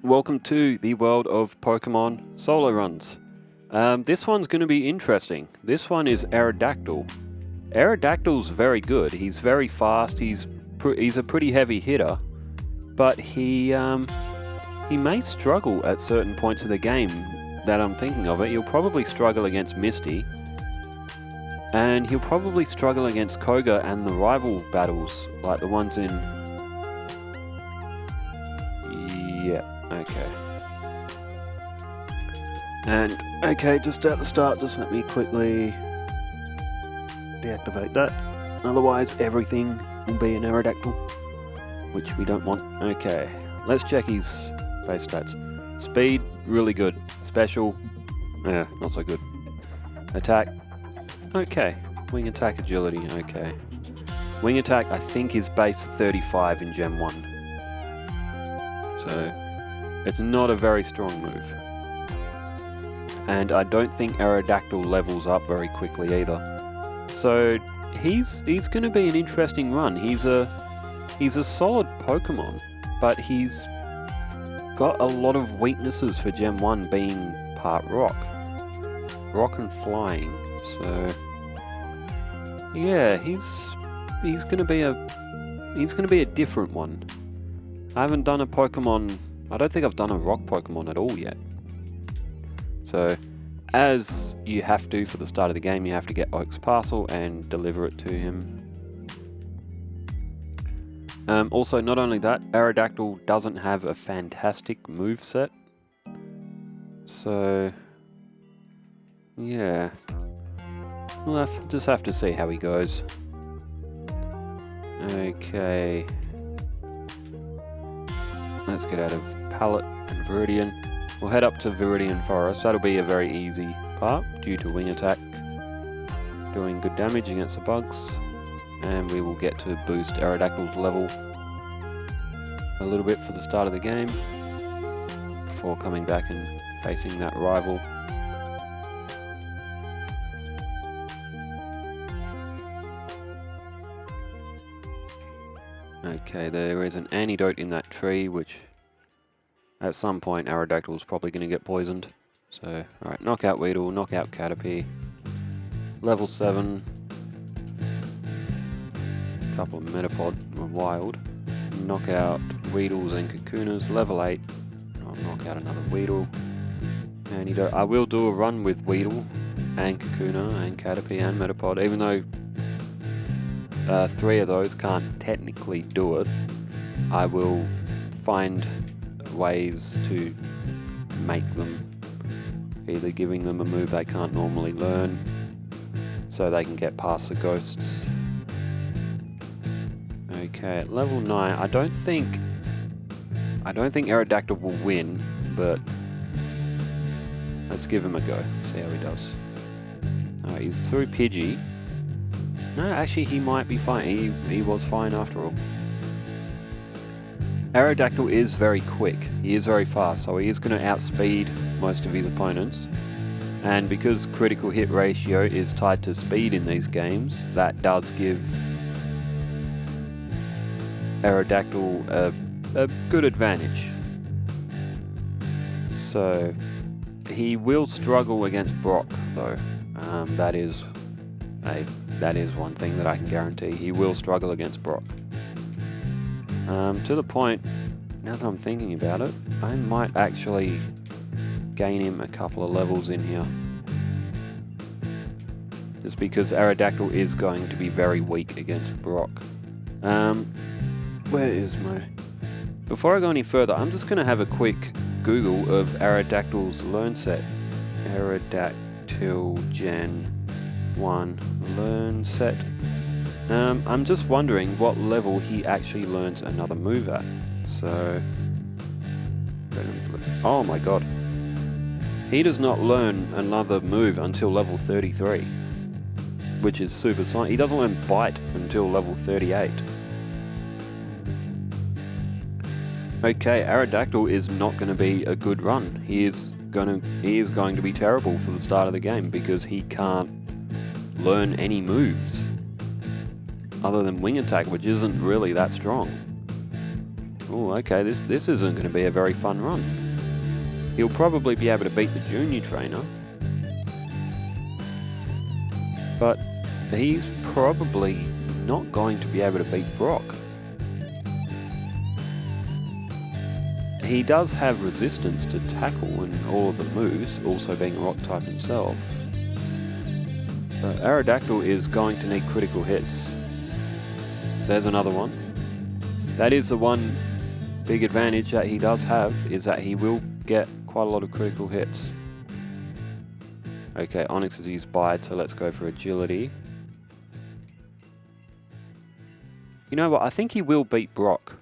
welcome to the world of Pokemon solo runs. This one's going to be interesting. This one is Aerodactyl. Aerodactyl's very good. He's very fast. He's a pretty heavy hitter, but he may struggle at certain points of the game that I'm thinking of it. He'll probably struggle against Misty, and he'll probably struggle against Koga and the rival battles, like the ones in... Yeah, okay. And, okay, just at the start, just let me quickly deactivate that. Otherwise, everything will be an Aerodactyl, which we don't want. Okay, let's check his base stats. Speed, really good. Special, yeah, not so good. Attack, okay. Wing attack, agility, okay. Wing attack, I think, is base 35 in Gen 1. So, it's not a very strong move. And I don't think Aerodactyl levels up very quickly either. So, he's going to be an interesting run. He's a solid Pokemon, but he's got a lot of weaknesses for Gen 1, being part rock and flying. So yeah, he's gonna be a different one. I haven't done a Pokemon. I don't think I've done a rock Pokemon at all yet. So, as you have to for the start of the game, you have to get Oak's parcel and deliver it to him. Also, not only that, Aerodactyl doesn't have a fantastic moveset. So, yeah. We'll just have to see how he goes. Okay. Let's get out of Pallet and Viridian. We'll head up to Viridian Forest. That'll be a very easy part due to Wing Attack doing good damage against the bugs. And we will get to boost Aerodactyl's level a little bit for the start of the game before coming back and facing that rival. Okay, there is an antidote in that tree, which at some point Aerodactyl is probably going to get poisoned. So, alright, knockout Weedle, knockout Caterpie, level 7, couple of Metapod were wild, knockout Weedles and Kakunas, level 8, I'll knock out another Weedle, antidote. I will do a run with Weedle and Kakuna and Caterpie and Metapod, even though 3 of those can't technically do it. I will find ways to make them, either giving them a move they can't normally learn so they can get past the ghosts. Okay, at level 9, I don't think Aerodactyl will win, but let's give him a go, see how he does. Alright, he's through Pidgey. No, actually he might be fine. He was fine after all. Aerodactyl is very quick. He is very fast, so he is going to outspeed most of his opponents. And because critical hit ratio is tied to speed in these games, that does give Aerodactyl a good advantage. So he will struggle against Brock, though. That is one thing that I can guarantee. He will struggle against Brock. To the point, now that I'm thinking about it, I might actually gain him a couple of levels in here. Just because Aerodactyl is going to be very weak against Brock. Where is my... Before I go any further, I'm just going to have a quick Google of Aerodactyl's learn set. Aerodactyl Gen 1 learn set. I'm just wondering what level he actually learns another move at. So, oh my god. He does not learn another move until level 33, which is super science. He doesn't learn Bite until level 38. Okay, Aerodactyl is not going to be a good run. He is going to be terrible for the start of the game because he can't learn any moves other than Wing Attack, which isn't really that strong. Oh, okay, this isn't going to be a very fun run. He'll probably be able to beat the junior trainer. But he's probably not going to be able to beat Brock. He does have resistance to tackle and all of the moves, also being a rock type himself. But Aerodactyl is going to need critical hits. There's another one. That is the one big advantage that he does have, is that he will get quite a lot of critical hits. Okay, Onyx has used Bite, so let's go for agility. You know what, I think he will beat Brock.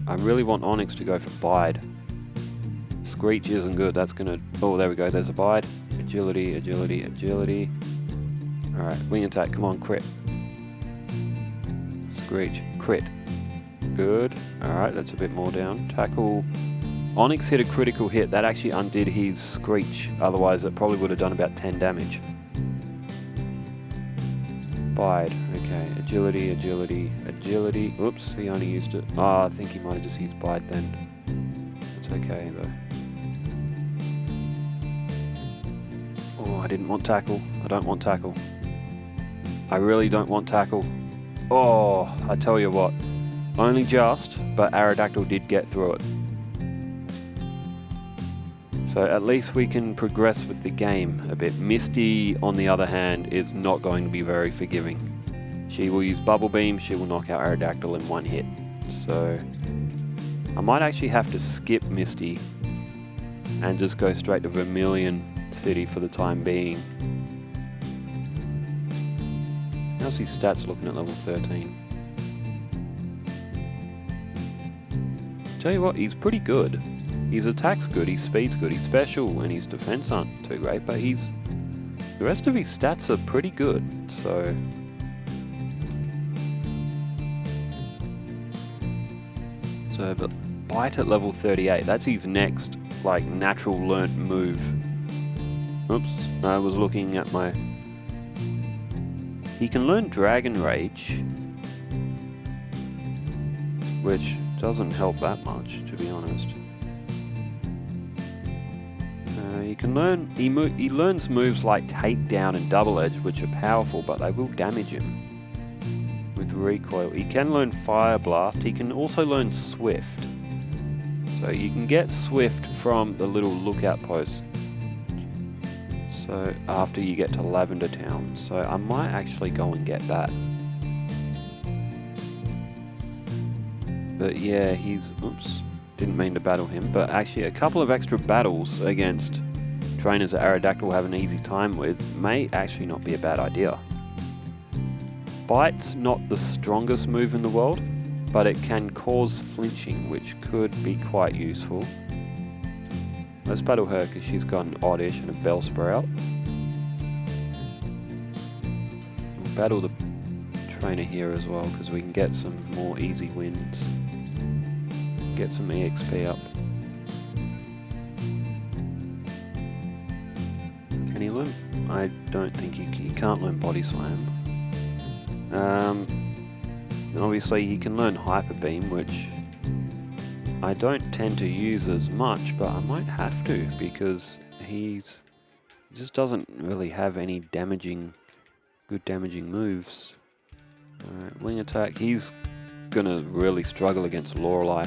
I really want Onyx to go for Bide. Screech isn't good, that's gonna... Oh, there we go, there's a Bide. Agility, agility, agility. Alright, wing attack, come on, crit. Screech, crit. Good. Alright, that's a bit more down. Tackle. Onyx hit a critical hit. That actually undid his Screech. Otherwise, it probably would have done about 10 damage. Bide. Okay. Agility, agility, agility. Oops, he only used it. Oh, I think he might have just used Bide then. It's okay, though. Oh, I didn't want tackle. I don't want tackle. I really don't want tackle. Oh, I tell you what. Only just, but Aerodactyl did get through it. So at least we can progress with the game a bit. Misty, on the other hand, is not going to be very forgiving. She will use Bubble Beam, she will knock out Aerodactyl in one hit. So I might actually have to skip Misty and just go straight to Vermilion City for the time being. How's his stats looking at level 13? Tell you what, he's pretty good. His attack's good, his speed's good, his special and his defense aren't too great, but the rest of his stats are pretty good, so... but Bite at level 38, that's his next, like, natural learnt move. Oops, I was looking at my... He can learn Dragon Rage, which doesn't help that much, to be honest. He can learn. He learns moves like Takedown and Double Edge, which are powerful, but they will damage him with recoil. He can learn Fire Blast. He can also learn Swift. So you can get Swift from the little lookout post. So after you get to Lavender Town, so I might actually go and get that. But yeah, he's, oops, didn't mean to battle him, but actually a couple of extra battles against trainers that Aerodactyl will have an easy time with may actually not be a bad idea. Bite's not the strongest move in the world, but it can cause flinching, which could be quite useful. Let's battle her because she's got an Oddish and a Bellsprout. We'll battle the trainer here as well because we can get some more easy wins. Get some EXP up. Can he learn? I don't think he can't learn Body Slam. Obviously he can learn Hyper Beam, which I don't tend to use as much, but I might have to because he just doesn't really have any good damaging moves. Alright, Wing Attack. He's gonna really struggle against Lorelei.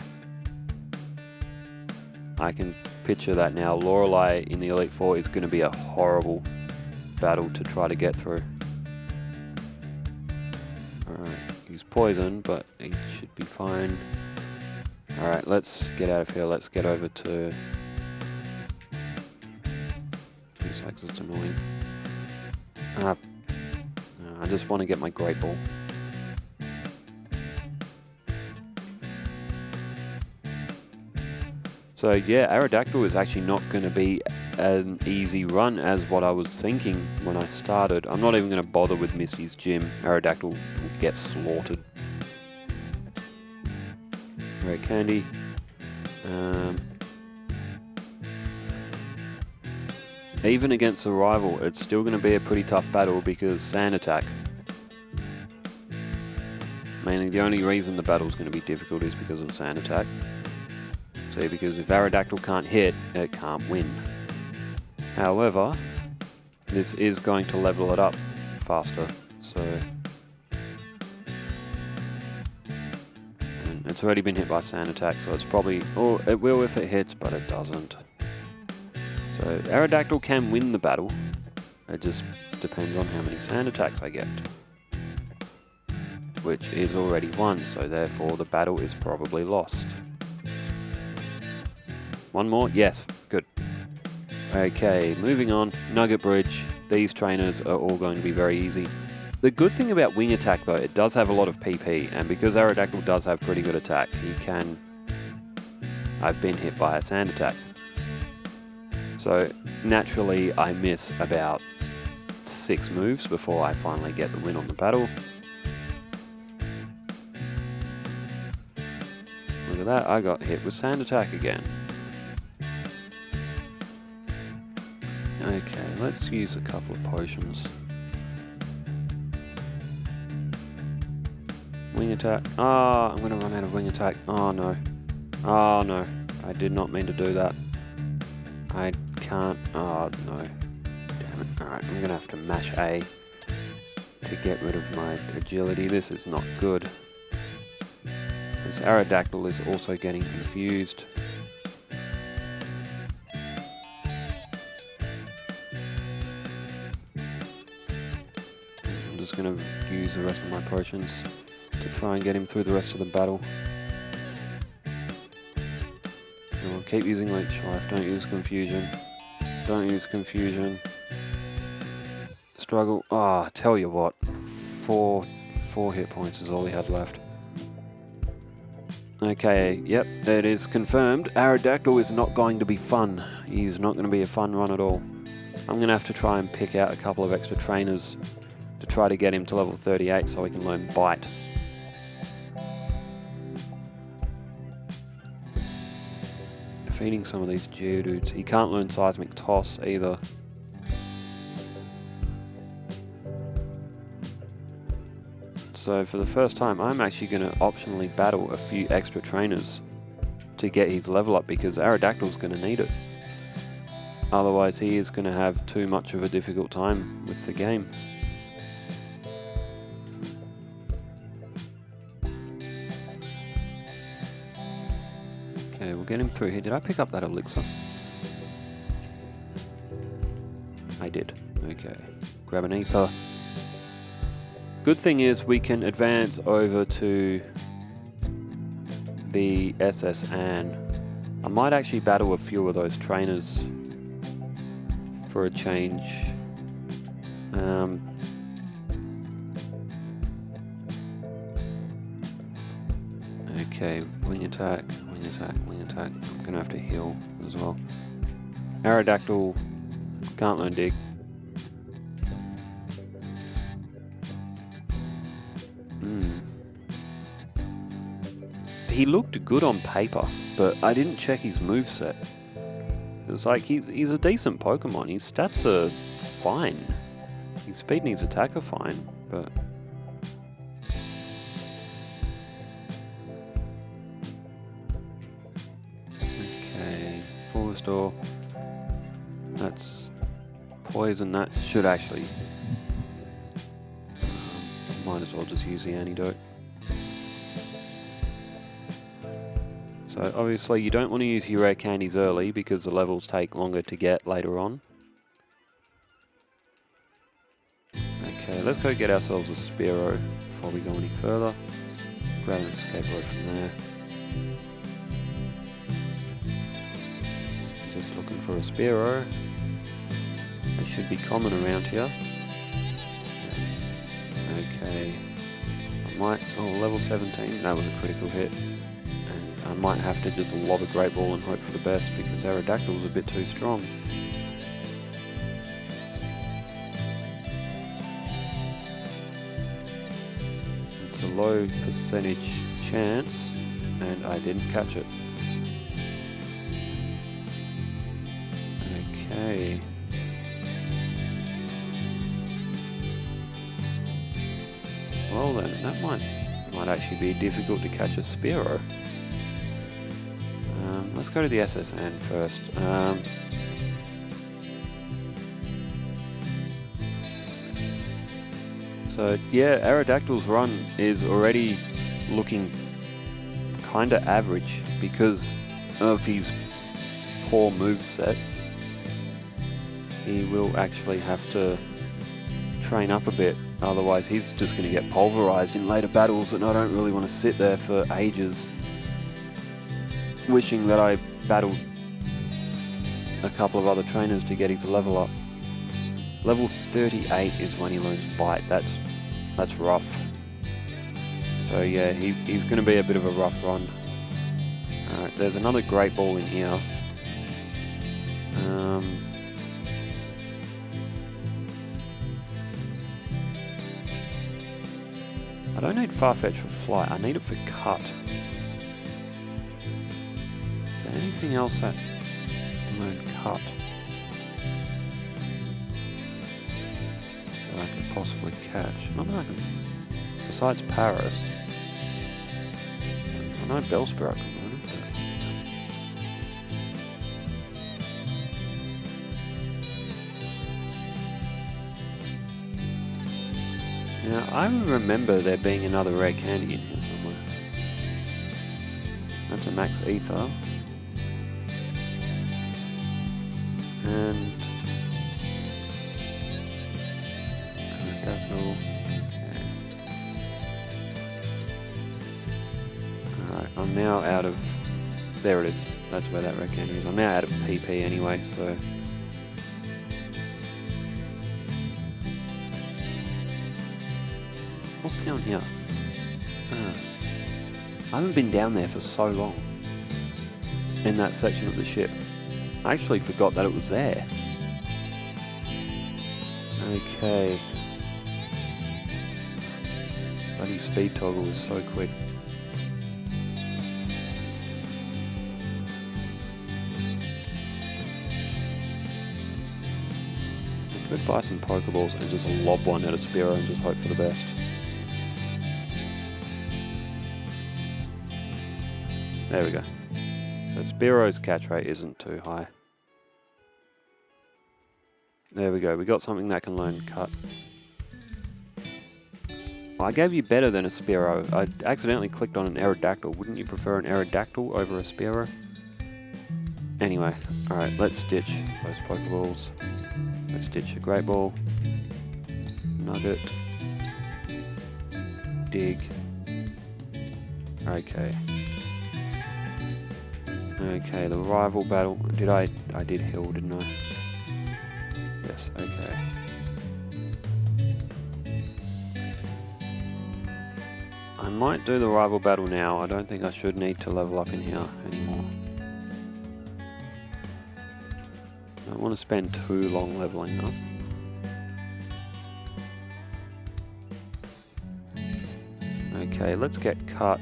I can picture that now. Lorelei in the Elite Four is gonna be a horrible battle to try to get through. Alright, he's poisoned, but he should be fine. Alright, let's get out of here. Let's get over to... It's annoying. I just want to get my Great Ball. So yeah, Aerodactyl is actually not going to be an easy run as what I was thinking when I started. I'm not even going to bother with Misty's gym. Aerodactyl will get slaughtered. Rare Candy. even against a rival, it's still going to be a pretty tough battle because sand attack. Mainly the only reason the battle's going to be difficult is because of sand attack. See, because if Aerodactyl can't hit, it can't win. However, this is going to level it up faster, so... And it's already been hit by sand attack, so it's probably... Oh, it will if it hits, but it doesn't. So Aerodactyl can win the battle. It just depends on how many sand attacks I get. Which is already won, so therefore the battle is probably lost. One more? Yes, good. Okay, moving on. Nugget Bridge. These trainers are all going to be very easy. The good thing about Wing Attack though, it does have a lot of PP, and because Aerodactyl does have pretty good attack, he can... I've been hit by a sand attack. So naturally I miss about 6 moves before I finally get the win on the battle. Look at that, I got hit with sand attack again. Okay, let's use a couple of potions. Wing attack. Ah, I'm gonna run out of wing attack. Oh no. Oh no. I did not mean to do that. I can't. Oh no. Damn it. Alright, I'm gonna have to mash A to get rid of my agility. This is not good. This Aerodactyl is also getting confused. I'm just going to use the rest of my potions to try and get him through the rest of the battle. I'll keep using Leech Life, don't use Confusion. Don't use Confusion. Struggle. Ah, tell you what. Four hit points is all he had left. Okay, yep, it is confirmed. Aerodactyl is not going to be fun. He's not going to be a fun run at all. I'm going to have to try and pick out a couple of extra trainers to try to get him to level 38 so he can learn Bite. Defeating some of these Geodudes. He can't learn Seismic Toss either. So for the first time, I'm actually going to optionally battle a few extra trainers to get his level up because Aerodactyl's going to need it. Otherwise he is going to have too much of a difficult time with the game. Okay, we'll get him through here. Did I pick up that elixir? I did. Okay. Grab an ether. Good thing is we can advance over to the SS Anne. I might actually battle a few of those trainers for a change. Okay, wing attack, wing attack, wing attack. I'm gonna have to heal as well. Aerodactyl can't learn Dig. He looked good on paper, but I didn't check his moveset. It was like he's a decent Pokemon. His stats are fine. His speed and his attack are fine, but okay, full restore. That's poison. That should actually. Might as well just use the antidote. So obviously you don't want to use your rare candies early because the levels take longer to get later on. Okay, let's go get ourselves a Spearow before we go any further. Grab an escape road from there. Just looking for a Spearow. They should be common around here. Okay. I might... Oh, level 17. That was a critical hit. I might have to just lob a Great Ball and hope for the best because Aerodactyl is a bit too strong. It's a low percentage chance and I didn't catch it. Okay. Well then, that might actually be difficult to catch a Spearow. Let's go to the SSN first. So yeah, Aerodactyl's run is already looking kinda average because of his poor moveset. He will actually have to train up a bit, otherwise he's just going to get pulverized in later battles, and I don't really want to sit there for ages wishing that I battled a couple of other trainers to get his level up. Level 38 is when he learns Bite. That's rough. So yeah, he's going to be a bit of a rough run. Alright, there's another Great Ball in here. I don't need Farfetch for Flight, I need it for Cut. Is there anything else that can learn Cut that I could possibly catch? Not that I can, besides Paris. I know Bellsprout can learn it, but... Now, I remember there being another rare candy in here somewhere. That's a Max Ether. And... Aerodactyl. Okay. Alright, I'm now out of... There it is. That's where that rare candy is. I'm now out of PP anyway, so... What's down here? I haven't been down there for so long. In that section of the ship. I actually forgot that it was there. Okay. Bloody speed toggle is so quick. I could buy some Pokeballs and just lob one at a Spearow and just hope for the best. There we go. So Spearow's catch rate isn't too high. There we go, we got something that can learn Cut. Well, I gave you better than a Spearow. I accidentally clicked on an Aerodactyl. Wouldn't you prefer an Aerodactyl over a Spearow? Anyway, alright, let's ditch those Pokeballs. Let's ditch a Great Ball. Nugget. Dig. Okay. Okay, the rival battle. I did heal, didn't I? Yes, okay. I might do the rival battle now. I don't think I should need to level up in here anymore. I don't want to spend too long leveling up. Okay, let's get Cut.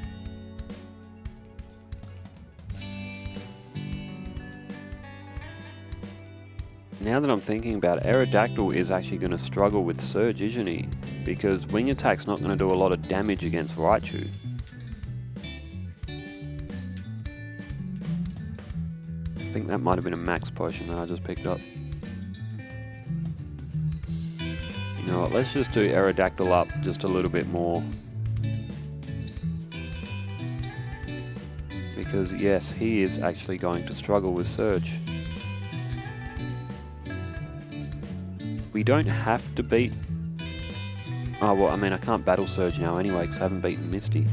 Now that I'm thinking about it, Aerodactyl is actually going to struggle with Surge, isn't he? Because Wing Attack's not going to do a lot of damage against Raichu. I think that might have been a max potion that I just picked up. You know what, let's just do Aerodactyl up just a little bit more. Because yes, he is actually going to struggle with Surge. We don't have to beat... Oh, well, I mean, I can't battle Surge now anyway, because I haven't beaten Misty.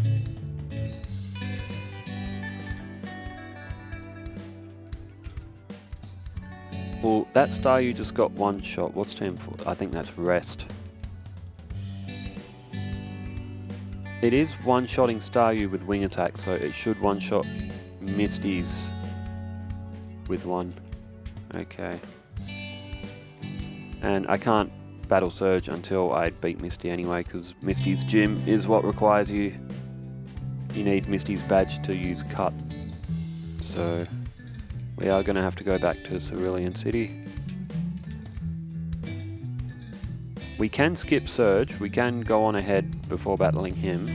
Well, that Staryu just got one shot. What's team for? I think that's Rest. It is one-shotting Staryu with Wing Attack, so it should one-shot Misty's with one. Okay. And I can't battle Surge until I beat Misty anyway, because Misty's gym is what requires you. You need Misty's badge to use Cut. So we are going to have to go back to Cerulean City. We can skip Surge. We can go on ahead before battling him.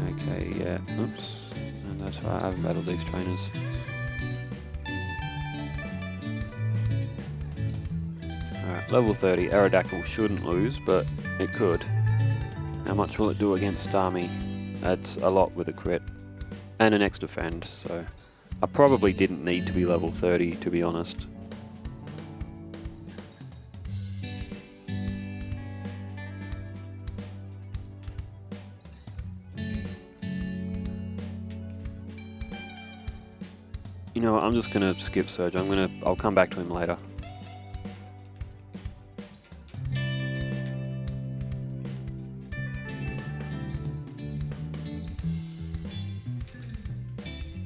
Okay, yeah. Oops. And that's right, I haven't battled these trainers. Alright, level 30. Aerodactyl shouldn't lose, but it could. How much will it do against Starmie? That's a lot with a crit. And an extra defend, so I probably didn't need to be level 30, to be honest. You know what, I'm just gonna skip Surge. I'll come back to him later.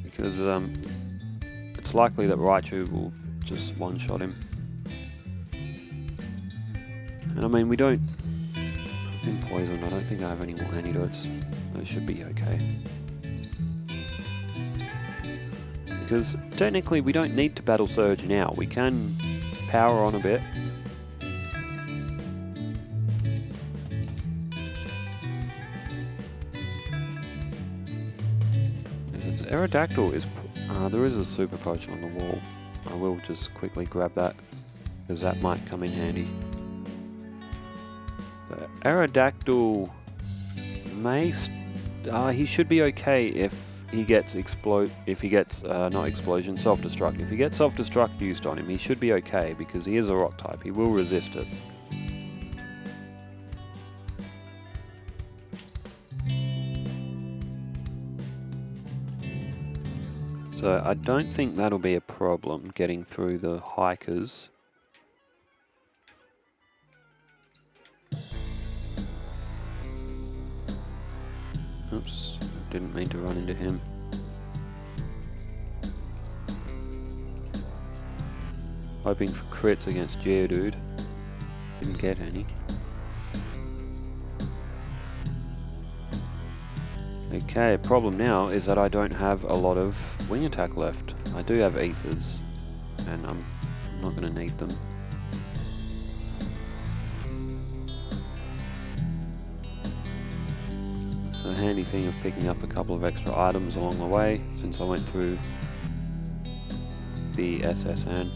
Because it's likely that Raichu will just one-shot him. And I mean, we don't... in Poison, I don't think I have any more antidotes. That should be okay. Because technically we don't need to battle Surge now. We can power on a bit. Aerodactyl is... there is a super potion on the wall. I will just quickly grab that, because that might come in handy. So Aerodactyl may... he should be okay if he gets not explosion, self-destruct. If he gets self-destruct used on him, he should be okay, because he is a rock type. He will resist it. So I don't think that'll be a problem, getting through the hikers. Oops, didn't mean to run into him. Hoping for crits against Geodude. Didn't get any. Okay, problem now is that I don't have a lot of wing attack left. I do have ethers, and I'm not going to need them. It's a handy thing of picking up a couple of extra items along the way, since I went through the SSN.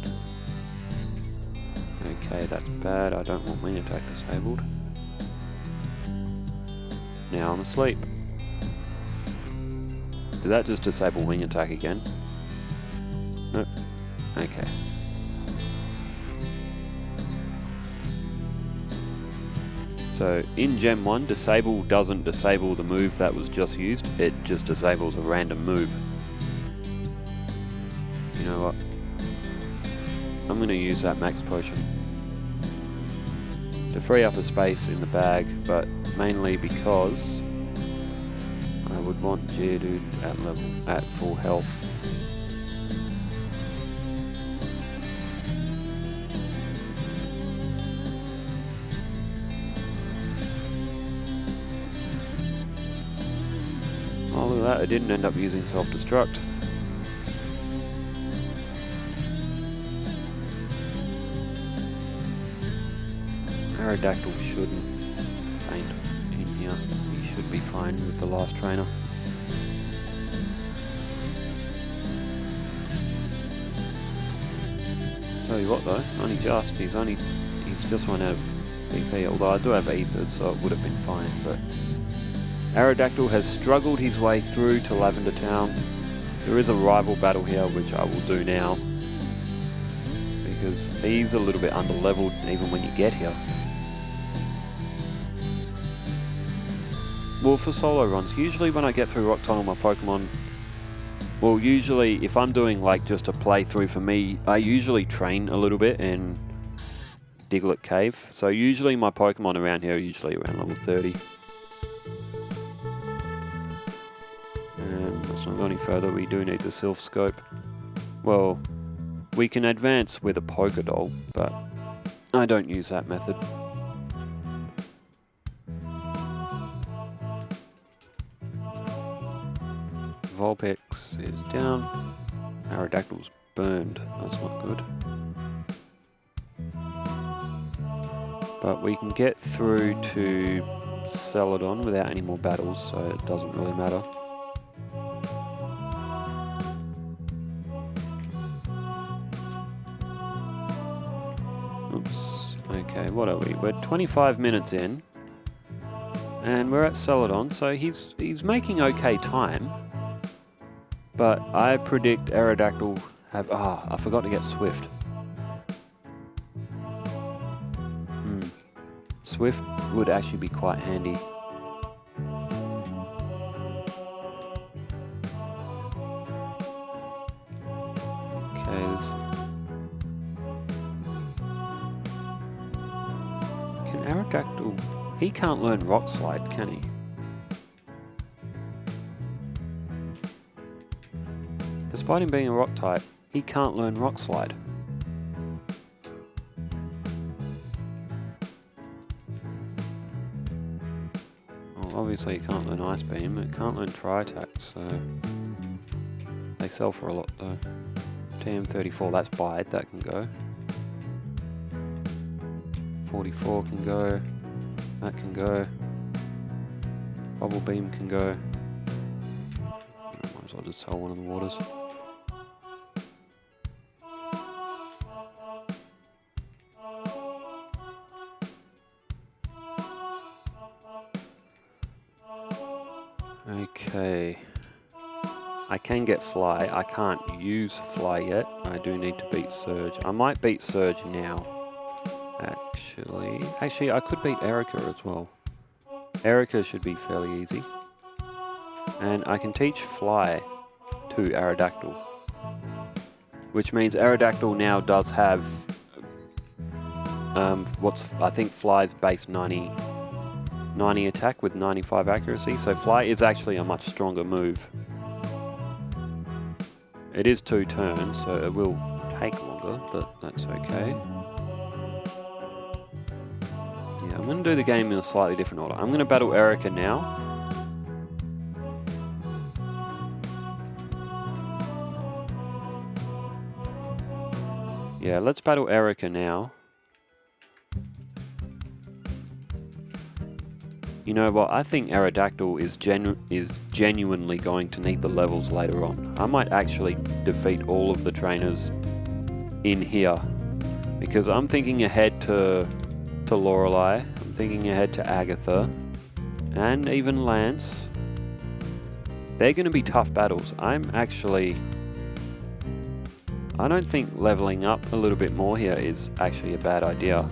Okay, that's bad. I don't want wing attack disabled. Now I'm asleep. Did that just disable wing attack again? Nope. Okay. So in Gen 1, disable doesn't disable the move that was just used, it just disables a random move. You know what? I'm going to use that max potion to free up a space in the bag, but mainly because I would want Geodude at full health. Oh, look at that, I didn't end up using self-destruct. Aerodactyl shouldn't faint in here. He should be fine with the last trainer. Tell you what though, he's just run out of BP, although I do have Aether, so it would have been fine, but Aerodactyl has struggled his way through to Lavender Town. There is a rival battle here, which I will do now, because he's a little bit under-leveled even when you get here. Well, for solo runs, usually when I get through Rock Tunnel, my Pokemon... Well, usually, if I'm doing like just a playthrough for me, I usually train a little bit in Diglett Cave. So usually my Pokemon around here are usually around level 30. And let's not go any further, we do need the Sylph Scope. Well, we can advance with a Pokédoll, but I don't use that method. Vulpix is down. Aerodactyl's burned. That's not good. But we can get through to Celadon without any more battles, so it doesn't really matter. Oops. Okay, what are we? We're 25 minutes in. And we're at Celadon, so he's making okay time. But I predict Aerodactyl have... Ah, I forgot to get Swift. Swift would actually be quite handy. Okay, this... Can Aerodactyl... He can't learn Rock Slide, can he? Despite him being a Rock type, he can't learn Rock Slide. Obviously, it can't learn Ice Beam, it can't learn Tri-Attack, so they sell for a lot though. TM34, that's Bite, that can go. 44 can go, that can go. Bubble Beam can go. Might as well just sell one of the waters. Okay, I can get Fly. I can't use Fly yet. I do need to beat Surge. I might beat Surge now. Actually, I could beat Erica as well. Erica should be fairly easy. And I can teach Fly to Aerodactyl. Which means Aerodactyl now does have I think Fly's base 90 attack with 95 accuracy, so Fly is actually a much stronger move. It is 2 turns, so it will take longer, but that's okay. Yeah, I'm going to do the game in a slightly different order. I'm going to battle Erica now. Yeah, let's battle Erica now. You know what, I think Aerodactyl is genuinely going to need the levels later on. I might actually defeat all of the trainers in here. Because I'm thinking ahead to Lorelei, I'm thinking ahead to Agatha, and even Lance. They're going to be tough battles. I don't think leveling up a little bit more here is actually a bad idea.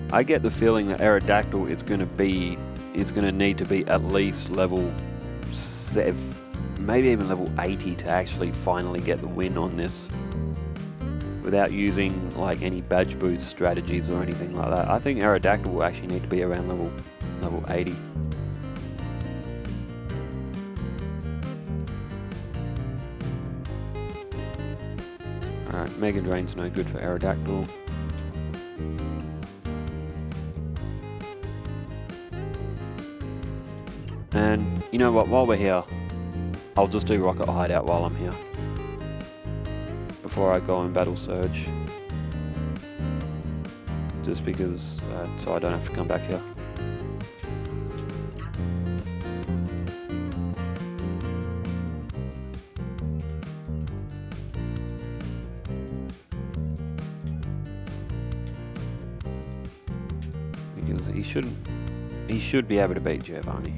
I get the feeling that Aerodactyl is going to need to be at least level 7, maybe even level 80 to actually finally get the win on this, without using like any badge boost strategies or anything like that. I think Aerodactyl will actually need to be around level 80. Alright, Mega Drain's no good for Aerodactyl. And you know what, while we're here, I'll just do Rocket Hideout while I'm here, before I go and battle Surge. Just because, so I don't have to come back here. Because he should be able to beat Giovanni.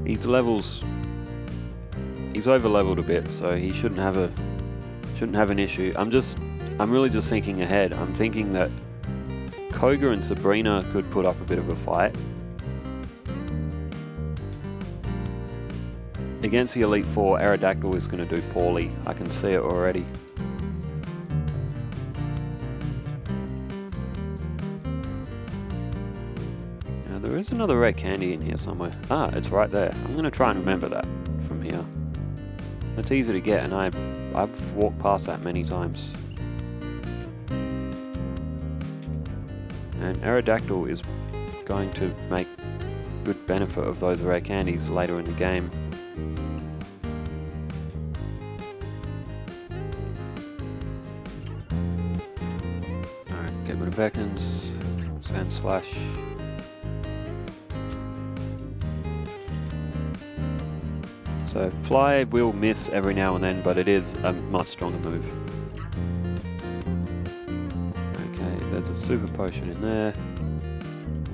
He's over leveled a bit, so he shouldn't have an issue. I'm really just thinking ahead. I'm thinking that Koga and Sabrina could put up a bit of a fight. Against the Elite Four, Aerodactyl is going to do poorly. I can see it already. There is another rare candy in here somewhere. Ah, it's right there. I'm going to try and remember that from here. It's easy to get, and I've walked past that many times. And Aerodactyl is going to make good benefit of those rare candies later in the game. Alright, get rid of Ekans, Sand Slash. So Fly will miss every now and then, but it is a much stronger move. Okay, there's a Super Potion in there.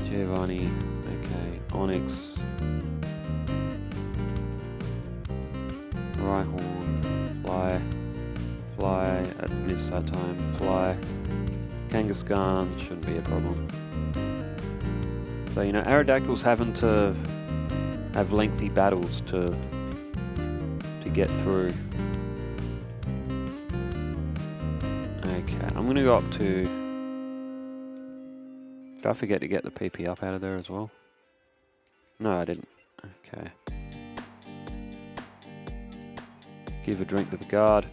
Giovanni, okay, Onyx. Rhyhorn, Fly, I missed that time, Fly. Kangaskhan, shouldn't be a problem. So, you know, Aerodactyl's having to have lengthy battles to get through. Okay, I'm going to go up to... Did I forget to get the PP up out of there as well? No, I didn't. Okay. Give a drink to the guard.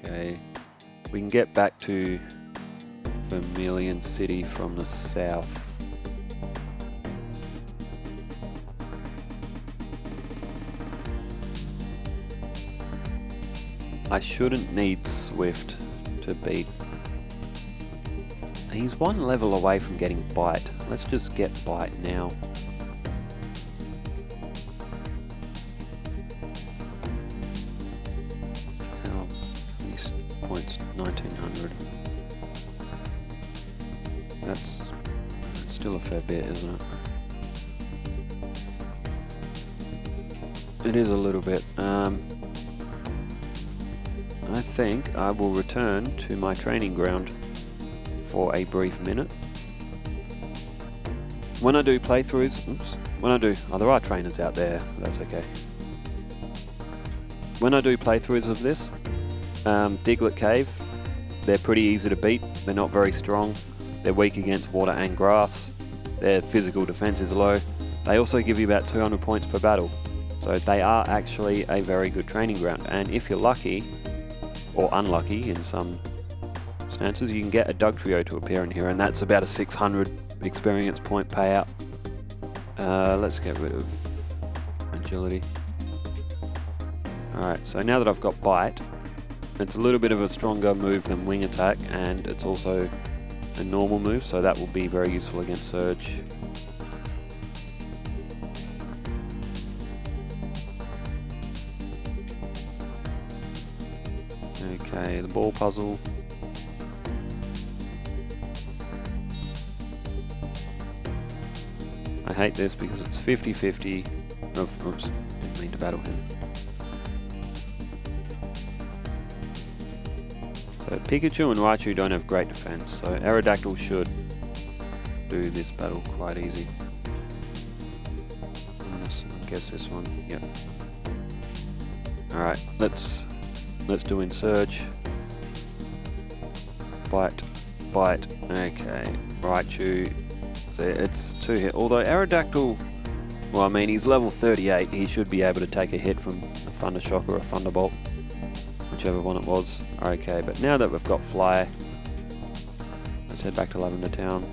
Okay. We can get back to Vermilion City from the south. I shouldn't need Swift to beat. He's one level away from getting Bite. Let's just get Bite now. How many points? 1900. That's still a fair bit, isn't it? It is a little bit. I think I will return to my training ground for a brief minute. When I do playthroughs, there are trainers out there, that's okay. When I do playthroughs of this, Diglett Cave, they're pretty easy to beat, they're not very strong, they're weak against water and grass, their physical defense is low, they also give you about 200 points per battle, so they are actually a very good training ground, and if you're lucky, or unlucky in some stances, you can get a Dugtrio to appear in here, and that's about a 600 experience point payout. Let's get rid of agility. Alright, so now that I've got Bite, it's a little bit of a stronger move than Wing Attack, and it's also a normal move, so that will be very useful against Surge. Okay, the ball puzzle. I hate this because it's 50-50. Oops, didn't mean to battle him. So Pikachu and Raichu don't have great defense, so Aerodactyl should do this battle quite easy. I guess this one, yep. Alright, let's do Insurge. Bite. Okay, Raichu. So it's 2 hit. Although Aerodactyl, well, I mean, he's level 38. He should be able to take a hit from a Thunder Shock or a Thunderbolt, whichever one it was. Okay, but now that we've got Fly, let's head back to Lavender Town.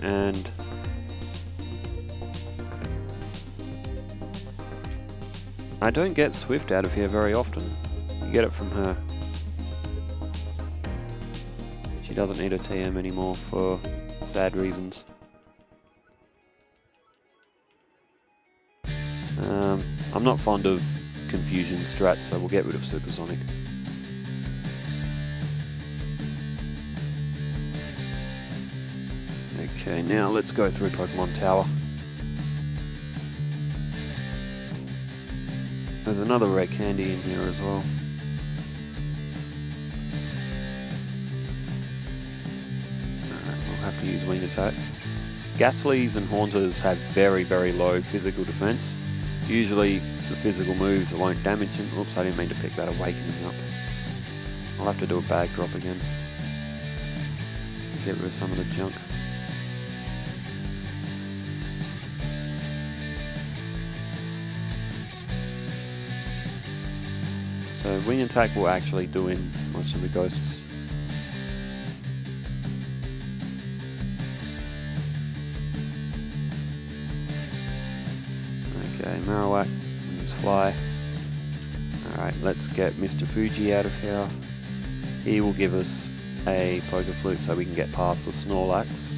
And I don't get Swift out of here very often. You get it from her. She doesn't need a TM anymore for sad reasons. I'm not fond of confusion strats, so we'll get rid of Supersonic. Okay, now let's go through Pokemon Tower. There's another rare candy in here as well. We'll have to use Wing Attack. Ghastlies and Haunters have very, very low physical defense. Usually the physical moves won't damage him. Oops, I didn't mean to pick that Awakening up. I'll have to do a bag drop again. Get rid of some of the junk. So Wing Attack will actually do in most of the ghosts. Okay, Marowak, use Fly. Alright, let's get Mr. Fuji out of here. He will give us a Poker Flute so we can get past the Snorlax.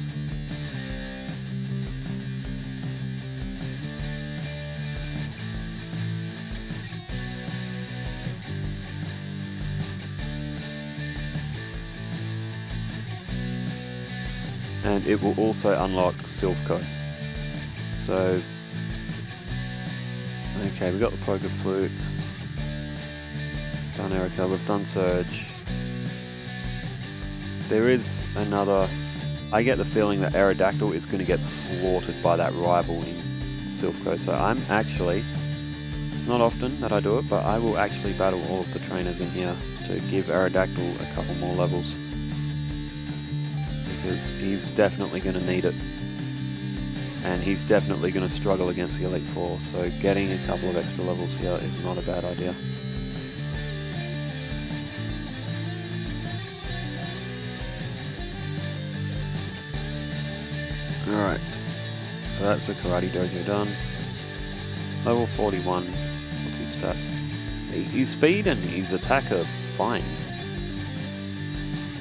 And it will also unlock Silphco. So, okay, we got the Poker Flute. Done Erica, we've done Surge. There is another... I get the feeling that Aerodactyl is going to get slaughtered by that rival in Silphco. So I'm actually... It's not often that I do it, but I will actually battle all of the trainers in here to give Aerodactyl a couple more levels. Because he's definitely going to need it. And he's definitely going to struggle against the Elite Four, so getting a couple of extra levels here is not a bad idea. Alright, so that's the Karate Dojo done. Level 41, what's his stats? His speed and his attack are fine.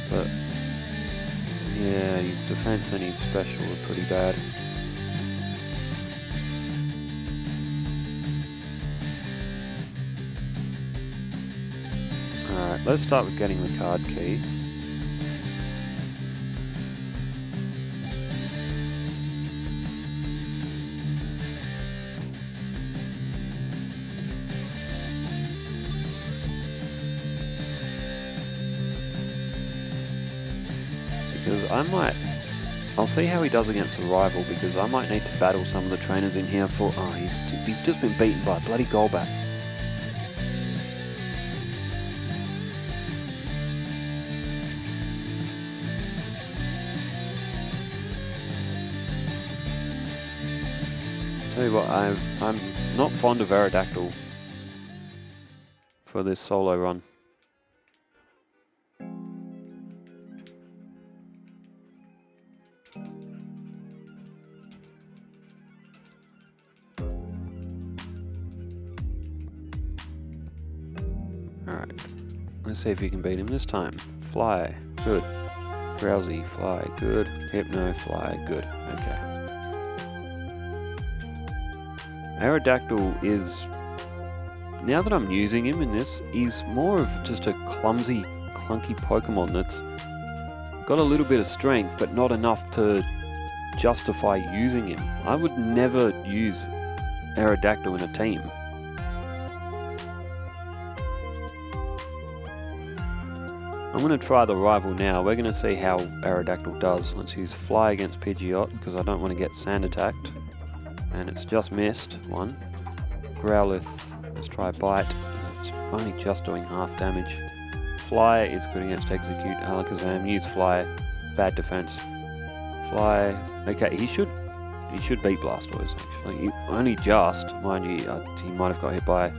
But yeah, his defense and his special are pretty bad. Alright, let's start with getting the card key. Because I'll see how he does against the rival, because I might need to battle some of the trainers in here for... Oh, he's just been beaten by a bloody Golbat. Tell you what, I'm not fond of Aerodactyl for this solo run. Alright, let's see if you can beat him this time. Fly, good. Drowsy, Fly, good. Hypno, Fly, good. Okay. Aerodactyl is, now that I'm using him in this, he's more of just a clumsy, clunky Pokemon that's got a little bit of strength, but not enough to justify using him. I would never use Aerodactyl in a team. I'm going to try the rival now. We're going to see how Aerodactyl does. Let's use Fly against Pidgeot, because I don't want to get Sand attacked. And it's just missed. One. Growlithe. Let's try Bite. It's only just doing half damage. Fly is good against Execute. Alakazam. Use Fly. Bad defense. Fly. Okay, he should beat Blastoise, actually. Only just. Mind you, he might have got hit by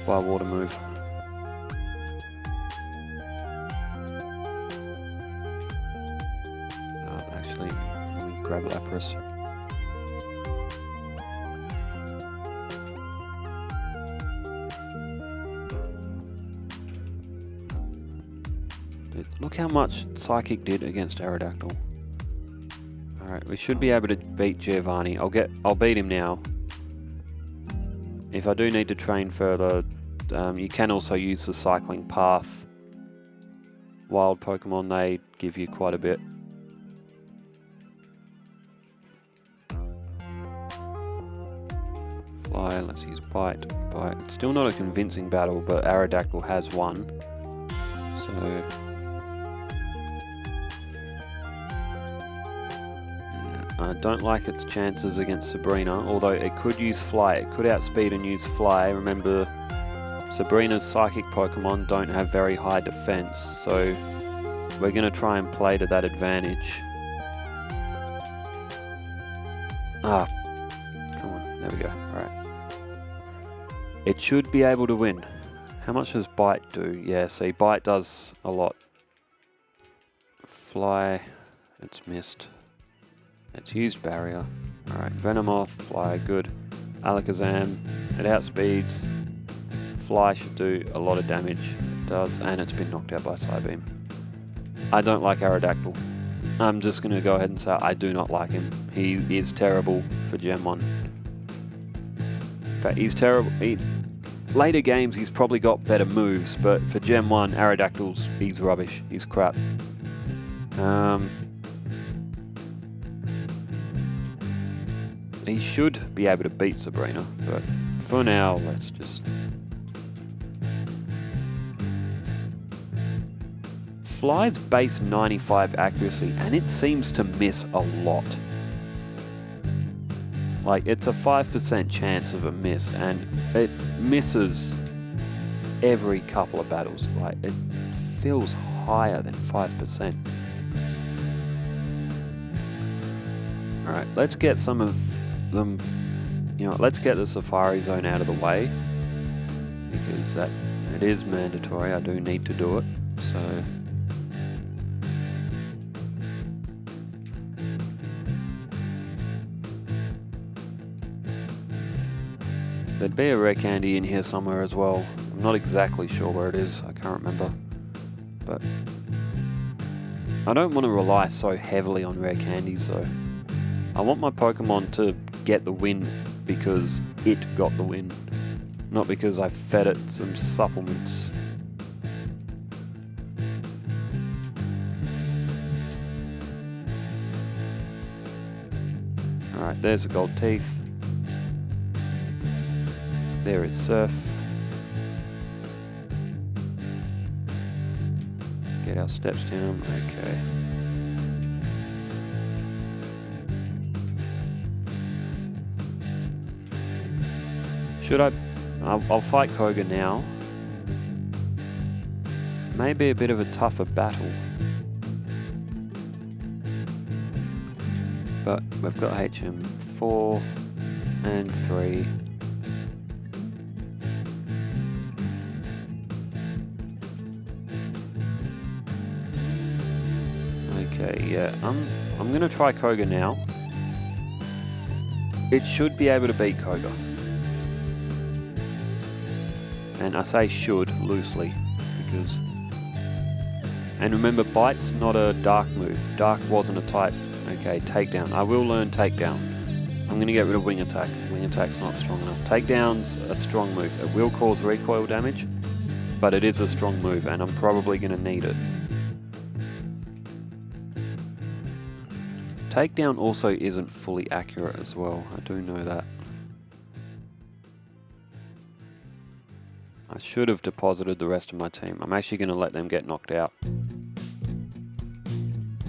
a water move. Actually, let me grab Lapras. Look how much Psychic did against Aerodactyl. Alright, we should be able to beat Giovanni. I'll beat him now. If I do need to train further, you can also use the Cycling Path. Wild Pokemon, they give you quite a bit. Fly, let's use Bite. Bite. It's still not a convincing battle, but Aerodactyl has won. So... I don't like its chances against Sabrina, although it could use Fly. It could outspeed and use Fly. Remember, Sabrina's Psychic Pokemon don't have very high defense, so we're going to try and play to that advantage. Ah, come on, there we go. Alright. It should be able to win. How much does Bite do? Yeah, see, Bite does a lot. Fly, it's missed. It's used Barrier. Alright, Venomoth, Fly, good. Alakazam, it outspeeds. Fly should do a lot of damage. It does, and it's been knocked out by Psybeam. I don't like Aerodactyl. I'm just going to go ahead and say I do not like him. He is terrible for Gen 1. In fact, he's terrible. Later games, he's probably got better moves, but for Gen 1, Aerodactyl's, he's rubbish. He's crap. He should be able to beat Sabrina, but for now, let's just... Fly's base 95 accuracy, and it seems to miss a lot. Like, it's a 5% chance of a miss, and it misses every couple of battles. Like, it feels higher than 5%. Alright, let's get some of them, let's get the Safari Zone out of the way, because it is mandatory. I do need to do it, so... There'd be a rare candy in here somewhere as well. I'm not exactly sure where it is, I can't remember. But I don't want to rely so heavily on rare candies, so I want my Pokemon to get the win because it got the win, not because I fed it some supplements. Alright, there's a gold teeth. There is Surf. Get our steps down, okay. I'll fight Koga now. Maybe a bit of a tougher battle. But we've got HM 4 and 3. Okay, yeah, I'm gonna try Koga now. It should be able to beat Koga. And I say should loosely, because... And remember, Bite's not a Dark move. Dark wasn't a type. Okay, Takedown. I will learn Takedown. I'm gonna get rid of Wing Attack. Wing Attack's not strong enough. Takedown's a strong move. It will cause recoil damage, but it is a strong move, and I'm probably gonna need it. Takedown also isn't fully accurate as well, I do know that. I should have deposited the rest of my team. I'm actually going to let them get knocked out,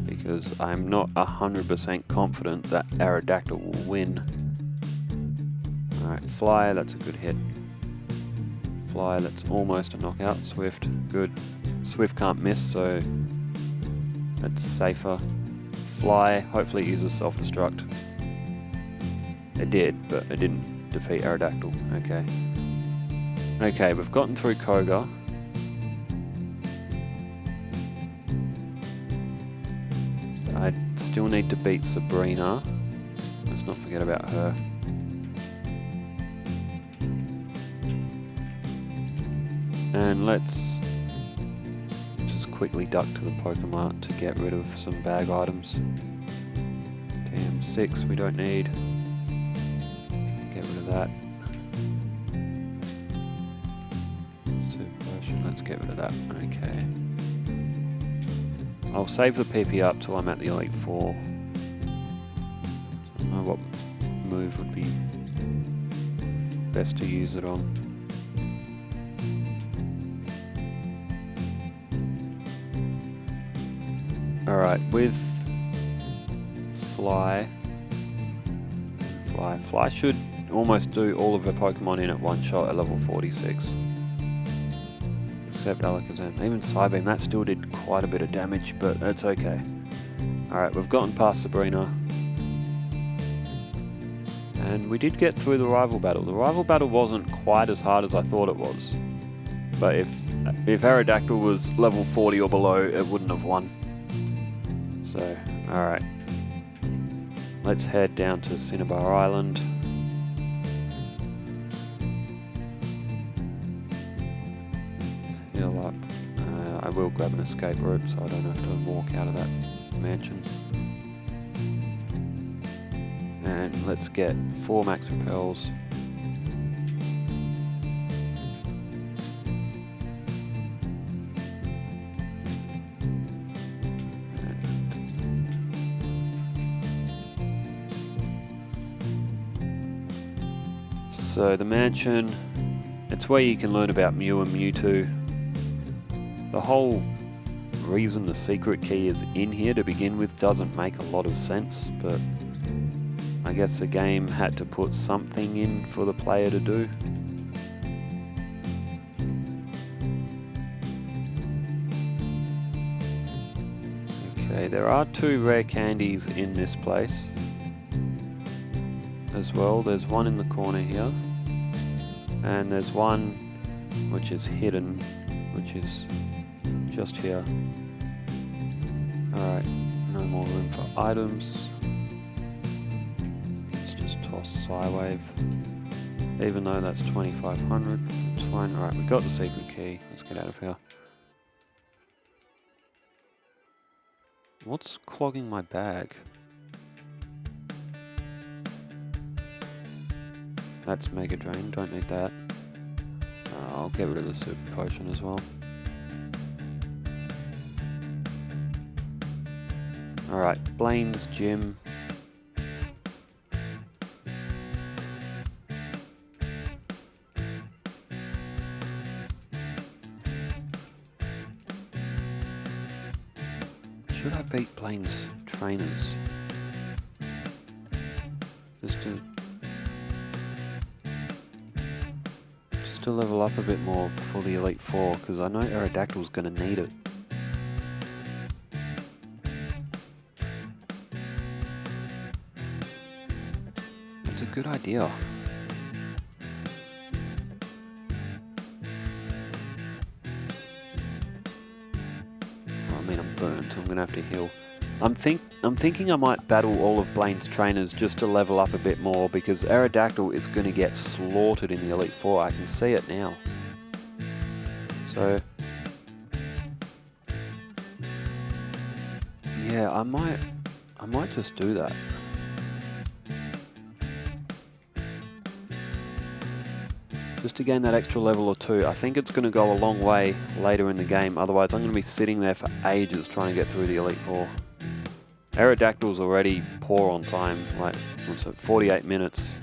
because I'm not 100% confident that Aerodactyl will win. Alright, Fly, that's a good hit. Fly, that's almost a knockout. Swift, good. Swift can't miss, so that's safer. Fly, hopefully it uses self-destruct. It did, but it didn't defeat Aerodactyl. Okay. Okay, we've gotten through Koga. I still need to beat Sabrina. Let's not forget about her. And let's just quickly duck to the Pokemart to get rid of some bag items. TM6 we don't need. Get rid of that. Super Potion, let's get rid of that. Okay. I'll save the PP up till I'm at the Elite 4. I don't know what move would be best to use it on. Alright, with Fly should almost do all of her Pokemon in at one shot at level 46. Except Alakazam. Even Psybeam, that still did quite a bit of damage, but that's okay. Alright, we've gotten past Sabrina. And we did get through the rival battle. The rival battle wasn't quite as hard as I thought it was. But if Aerodactyl was level 40 or below, it wouldn't have won. So, alright. let's head down to Cinnabar Island. Heal up. I will grab an escape rope so I don't have to walk out of that mansion. And let's get 4 max repels. So the mansion, it's where you can learn about Mew and Mewtwo. The whole reason the secret key is in here to begin with doesn't make a lot of sense, but I guess the game had to put something in for the player to do. Okay, there are 2 rare candies in this place as well. There's one in the corner here, and there's one which is hidden, which is just here. Alright, no more room for items. Let's just toss Psywave. Even though that's 2500, it's fine. Alright, we got the secret key. Let's get out of here. What's clogging my bag? That's Mega Drain, don't need that. I'll get rid of the Super Potion as well. Alright, Blaine's Gym. Should I beat Blaine's trainers? Just to level up a bit more before the Elite Four, because I know Aerodactyl's going to need it. It's a good idea. I mean, I'm burnt, so I'm going to have to heal. I'm thinking I might battle all of Blaine's trainers just to level up a bit more, because Aerodactyl is going to get slaughtered in the Elite Four. I can see it now. So yeah, I might just do that. Just to gain that extra level or 2. I think it's going to go a long way later in the game. Otherwise, I'm going to be sitting there for ages trying to get through the Elite Four. Aerodactyl's already poor on time, like, what's it, 48 minutes.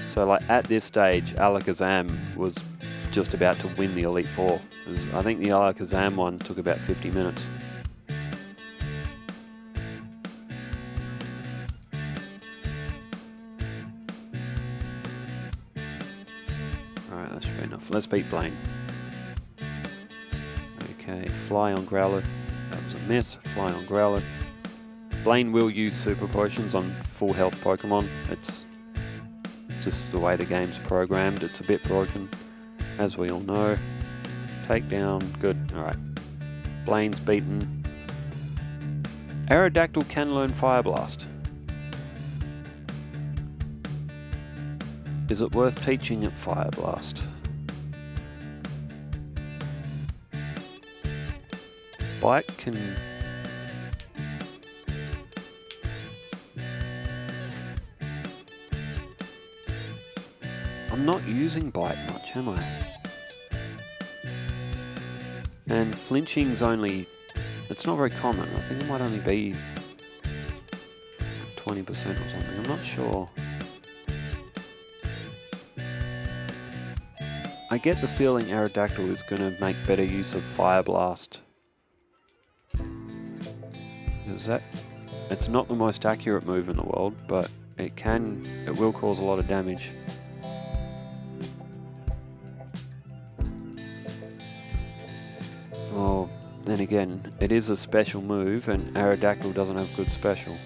So, like, at this stage, Alakazam was just about to win the Elite Four. I think the Alakazam one took about 50 minutes. Alright, that should be enough. Let's beat Blaine. Okay, Fly on Growlithe. That was a miss. Fly on Growlithe. Blaine will use Super Potions on full health Pokemon. It's just the way the game's programmed. It's a bit broken, as we all know. Takedown, good. Alright. Blaine's beaten. Aerodactyl can learn Fire Blast. Is it worth teaching it Fire Blast? Bite can... I'm not using Bite much, am I? And flinching's only... It's not very common. I think it might only be 20% or something. I'm not sure. I get the feeling Aerodactyl is going to make better use of Fire Blast. Is that... It's not the most accurate move in the world, but it will cause a lot of damage. Well, then again, it is a special move, and Aerodactyl doesn't have good special.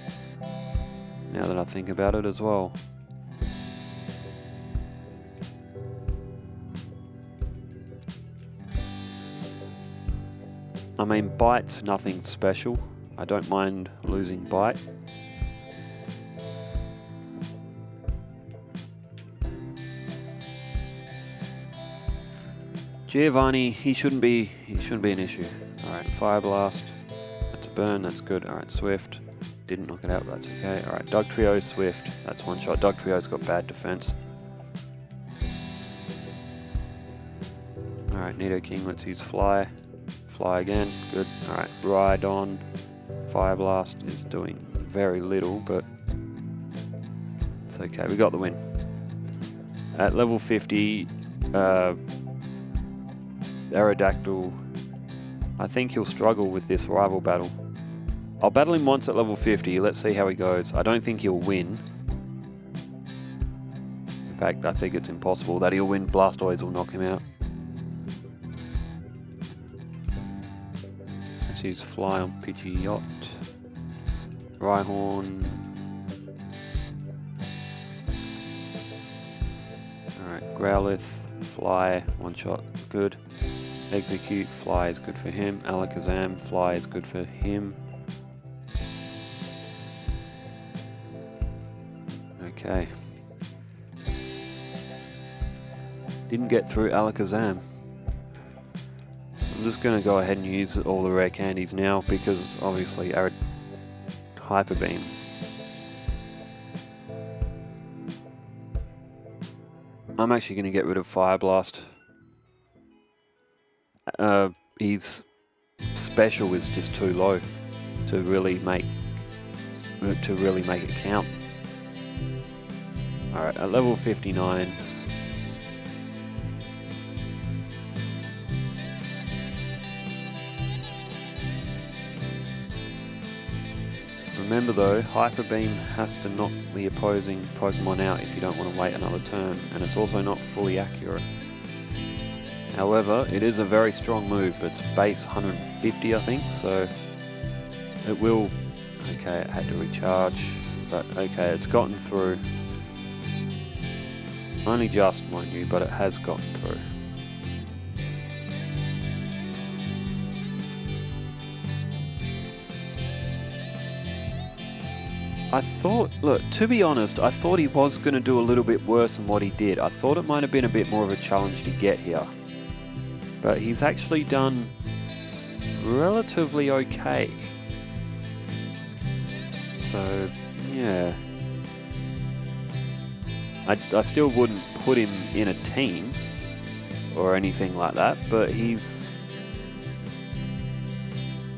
Now that I think about it as well. I mean, Bite's nothing special, I don't mind losing bite. Giovanni, he shouldn't be an issue. Alright, Fire Blast. That's a burn, that's good. Alright, Swift. Didn't knock it out, but that's okay. Alright, Dugtrio, Swift. That's one shot. Dugtrio's got bad defense. Alright, Nidoking, let's use Fly. Fly again, good. Alright, Rhydon. Fire Blast is doing very little, but it's okay, we got the win. At level 50, Aerodactyl, I think he'll struggle with this rival battle. I'll battle him once at level 50, let's see how he goes. I don't think he'll win. In fact, I think it's impossible that he'll win. Blastoids will knock him out. Let's use Fly on Pidgeot. Rhyhorn. Alright, Growlithe, Fly, one shot, good. Execute, Fly is good for him. Alakazam, Fly is good for him. Okay. Didn't get through Alakazam. I'm just going to go ahead and use all the rare candies now because obviously Hyper Beam. I'm actually going to get rid of Fire Blast. His special is just too low to really make it count. Alright, at level 59. Remember though, Hyper Beam has to knock the opposing Pokemon out if you don't want to wait another turn, and it's also not fully accurate. However, it is a very strong move. It's base 150, I think, so it will... Okay, it had to recharge, but okay, it's gotten through. Only just, mind you, but it has gotten through. I thought, look, to be honest, I thought he was going to do a little bit worse than what he did. I thought it might have been a bit more of a challenge to get here. But he's actually done relatively okay. So, yeah. I still wouldn't put him in a team or anything like that, but he's...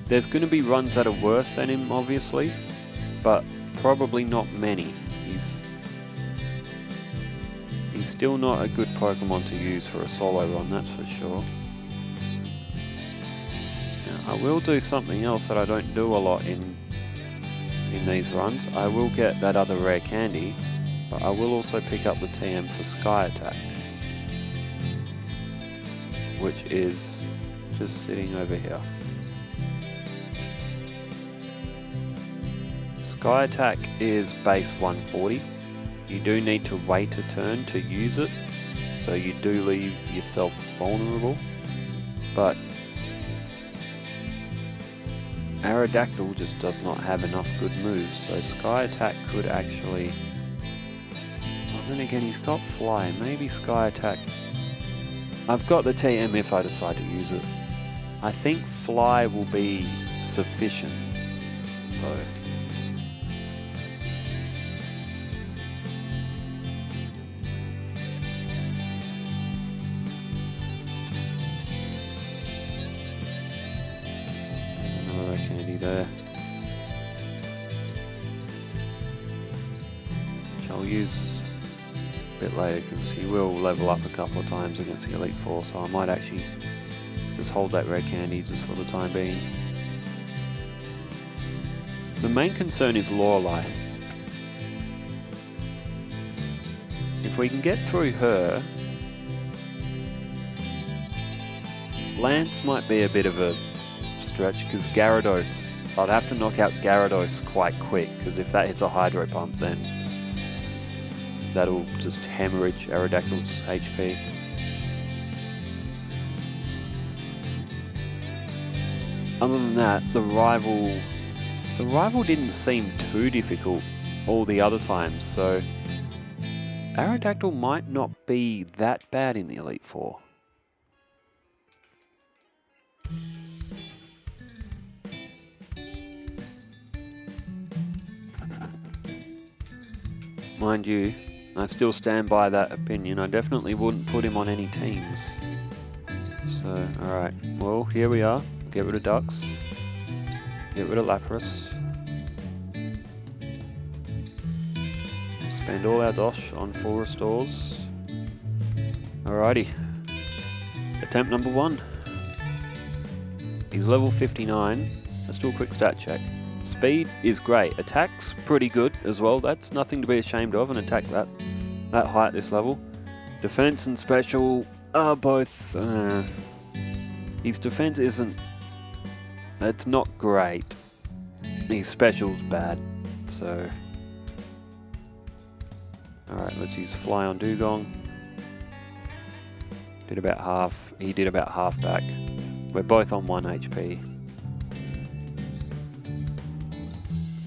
There's going to be runs that are worse than him, obviously, but probably not many. He's still not a good Pokemon to use for a solo run, that's for sure. Now, I will do something else that I don't do a lot in these runs. I will get that other rare candy, but I will also pick up the TM for Sky Attack, which is just sitting over here. Sky Attack is base 140. You do need to wait a turn to use it, so you do leave yourself vulnerable, but Aerodactyl just does not have enough good moves, so Sky Attack could actually... Well, then again, he's got Fly, maybe Sky Attack... I've got the TM if I decide to use it. I think Fly will be sufficient, though. There, which I'll use a bit later because he will level up a couple of times against the Elite Four, so I might actually just hold that red candy just for the time being. The main concern is Lorelei. If we can get through her, Lance might be a bit of a stretch because Gyarados, I'd have to knock out Gyarados quite quick because if that hits a Hydro Pump then that'll just hemorrhage Aerodactyl's HP. Other than that, the rival The rival didn't seem too difficult all the other times, so Aerodactyl might not be that bad in the Elite Four. Mind you, I still stand by that opinion. I definitely wouldn't put him on any teams. So, alright. Well, here we are. Get rid of Ducks. Get rid of Lapras. Spend all our dosh on full restores. Alrighty. Attempt number 1. He's level 59. Let's do a quick stat check. Speed is great. Attack's pretty good as well. That's nothing to be ashamed of, an attack that high at this level. Defense and special are both... his defense isn't... It's not great. His special's bad. So... Alright, let's use Fly on Dugong. Did about half. He did about half back. We're both on 1 HP.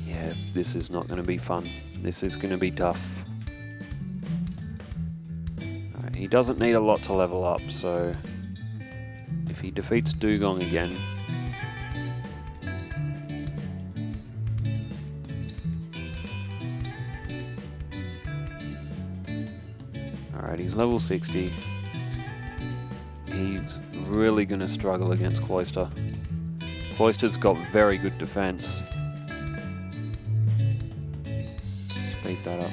Yeah, this is not going to be fun. This is going to be tough. Alright, he doesn't need a lot to level up, so if he defeats Dugong again, alright, he's level 60. He's really going to struggle against Cloyster. Cloyster's got very good defense. Speed that up.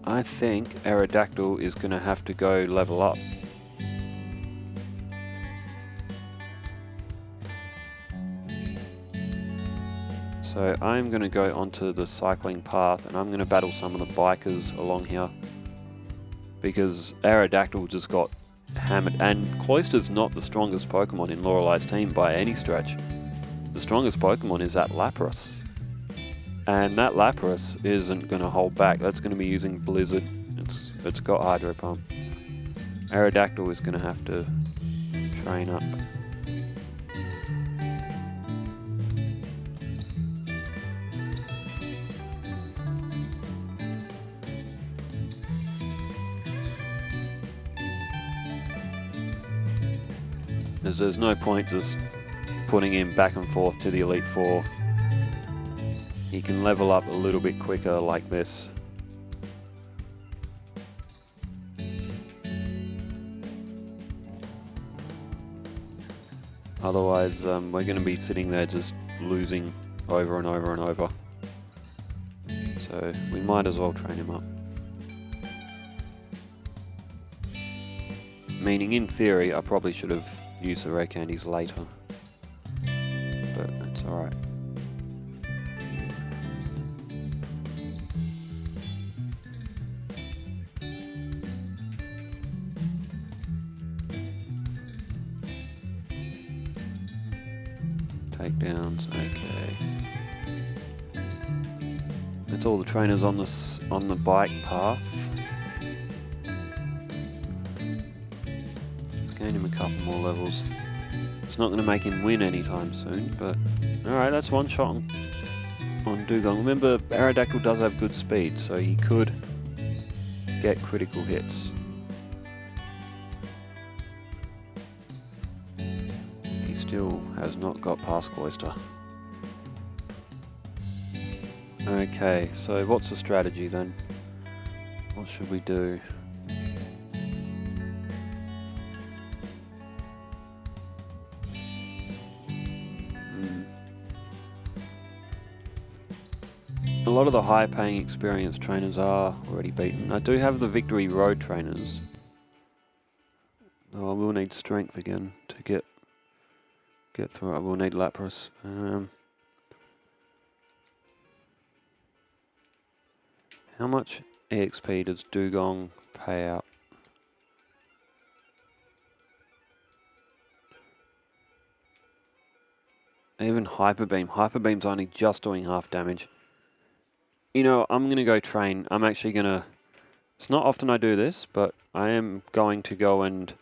I think Aerodactyl is going to have to go level up. So I'm going to go onto the cycling path and I'm going to battle some of the bikers along here. Because Aerodactyl just got hammered. And Cloyster's not the strongest Pokemon in Lorelei's team by any stretch. The strongest Pokemon is that Lapras. And that Lapras isn't going to hold back. That's going to be using Blizzard. It's got Hydro Pump. Aerodactyl is going to have to train up. There's no point just putting him back and forth to the Elite Four. He can level up a little bit quicker like this. Otherwise, we're going to be sitting there just losing over and over and over. So we might as well train him up. Meaning, in theory, I probably should have used the rare candies later. But that's alright. Takedowns, okay. That's all the trainers on the bike path. Gain him a couple more levels. It's not going to make him win anytime soon, but alright, that's one shot on Dugong. Remember, Aerodactyl does have good speed, so he could get critical hits. He still has not got past Cloyster. Okay, so what's the strategy then? What should we do? A lot of the high-paying experienced trainers are already beaten. I do have the Victory Road trainers. Oh, I will need strength again to get through. I will need Lapras. How much EXP does Dugong pay out? Even Hyper Beam. Hyper Beam's only just doing half damage. You know, I'm going to go train. It's not often I do this, but I am going to go and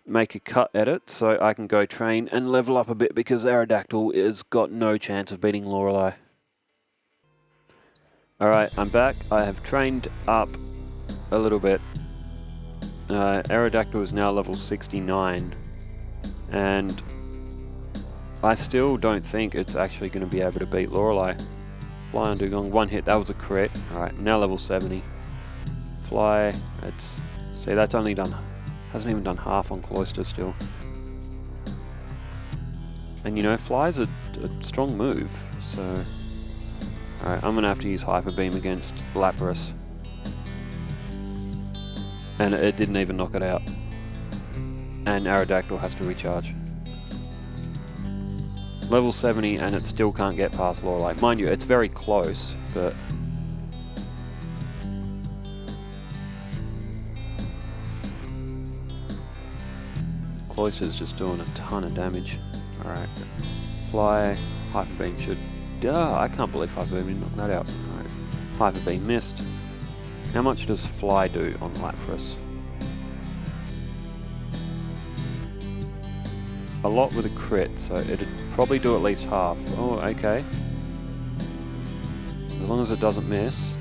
make a cut edit so I can go train and level up a bit because Aerodactyl has got no chance of beating Lorelei. Alright, I'm back. I have trained up a little bit. Aerodactyl is now level 69 and I still don't think it's actually going to be able to beat Lorelei. Fly on Dugong, one hit, that was a crit. Alright, now level 70. Fly, see that's only done, hasn't even done half on Cloister still. And you know, Fly's a strong move, so... Alright, I'm going to have to use Hyper Beam against Lapras. And it didn't even knock it out. And Aerodactyl has to recharge. Level 70 and it still can't get past Lorelei. Mind you, it's very close, but... Cloister's just doing a ton of damage. Alright. Fly, Hyper Beam should... I can't believe Hyper Beam didn't knock that out. Alright. Hyper Beam missed. How much does Fly do on Lapras? A lot with a crit, so it'd probably do at least half. Oh, okay. As long as it doesn't miss.